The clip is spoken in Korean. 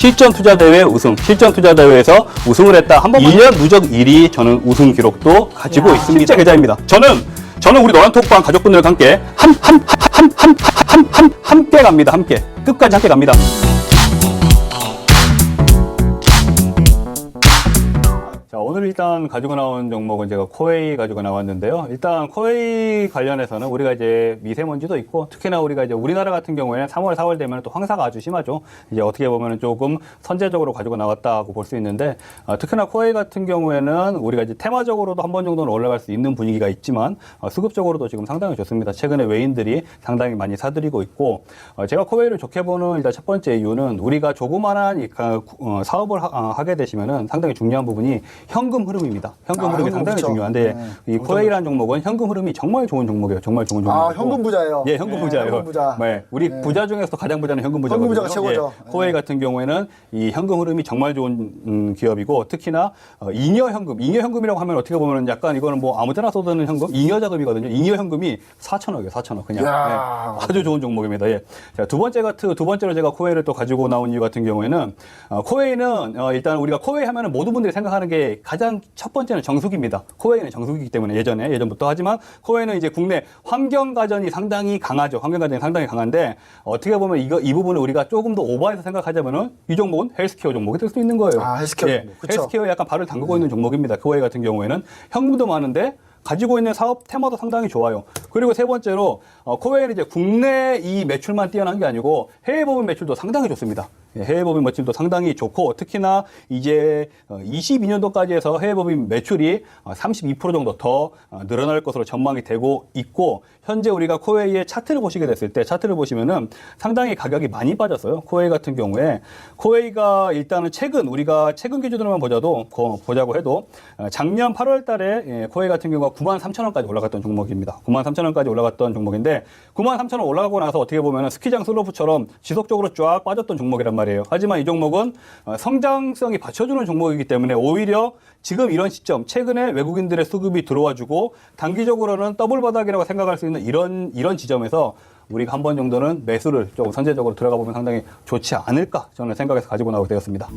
실전투자대회 우승, 실전투자대회에서 우승을 했다. 한 번만 1년 누적 1위 저는 우승 기록도 가지고 있습니다. 실제 계좌입니다. 저는 우리 노란톡방 가족분들과 함께 함께 갑니다. 함께 끝까지 함께 갑니다. 자, 오늘 일단 가지고 나온 종목은 제가 코웨이 가지고 나왔는데요. 일단 코웨이 관련해서는 우리가 이제 미세먼지도 있고, 특히나 우리가 이제 우리나라 같은 경우에는 3월, 4월 되면 또 황사가 아주 심하죠. 이제 어떻게 보면 조금 선제적으로 가지고 나왔다고 볼 수 있는데, 특히나 코웨이 같은 경우에는 우리가 이제 테마적으로도 한 번 정도는 올라갈 수 있는 분위기가 있지만, 수급적으로도 지금 상당히 좋습니다. 최근에 외인들이 상당히 많이 사들이고 있고, 제가 코웨이를 좋게 보는 일단 첫 번째 이유는 우리가 조그만한 사업을 하게 되시면은 상당히 중요한 부분이 현금 흐름입니다. 현금 흐름이 상당히 그쵸. 중요한데 이 코웨이라는 종목은 현금 흐름이 정말 좋은 종목이에요. 정말 좋은 종목이고. 현금 부자예요. 예, 현금 부자예요. 현금 부자. 네, 우리 부자 중에서도 가장 부자는 현금 부자거든요. 현금 부자가 최고죠. 예, 코웨이 같은 경우에는 이 현금 흐름이 정말 좋은 기업이고, 특히나 잉여 현금이라고 하면 어떻게 보면 약간 이거는 뭐 아무데나 써드는 현금, 잉여 자금이거든요. 잉여 현금이 4천억이에요. 4천억 그냥. 예, 아주 좋은 종목입니다. 예. 자, 두 번째로 제가 코웨이를 또 가지고 나온 이유 같은 경우에는 코웨이는 일단 우리가 코웨이 하면은 모든 분들이 생각하는 게 가장 첫 번째는 정수기입니다. 코웨이는 정수기이기 때문에 예전부터 하지만 코웨이는 이제 국내 환경가전이 상당히 강하죠. 환경가전이 상당히 강한데 어떻게 보면 이 부분을 우리가 조금 더 오버해서 생각하자면은 이 종목은 헬스케어 종목이 될 수 있는 거예요. 헬스케어. 예, 헬스케어에 약간 발을 담그고 있는 종목입니다. 코웨이 같은 경우에는 현금도 많은데 가지고 있는 사업 테마도 상당히 좋아요. 그리고 세 번째로 코웨이는 이제 국내 이 매출만 뛰어난 게 아니고 해외 법인 매출도 상당히 좋습니다. 해외 법인 매출도 상당히 좋고, 특히나 이제 22년도까지 해서 해외 법인 매출이 32% 정도 더 늘어날 것으로 전망이 되고 있고, 현재 우리가 코웨이의 차트를 보시게 됐을 때 차트를 보시면은 상당히 가격이 많이 빠졌어요. 코웨이 같은 경우에 코웨이가 일단은 우리가 최근 기준으로만 보자고 해도 작년 8월 달에 코웨이 같은 경우가 93,000원까지 올라갔던 종목입니다. 93,000원까지 올라갔던 종목인데 93,000원 올라가고 나서 어떻게 보면 스키장 슬로프처럼 지속적으로 쫙 빠졌던 종목이란 말이에요. 하지만 이 종목은 성장성이 받쳐주는 종목이기 때문에 오히려 지금 이런 시점, 최근에 외국인들의 수급이 들어와주고 단기적으로는 더블 바닥이라고 생각할 수 있는 이런 지점에서 우리가 한 번 정도는 매수를 조금 선제적으로 들어가 보면 상당히 좋지 않을까 저는 생각해서 가지고 나오게 되었습니다.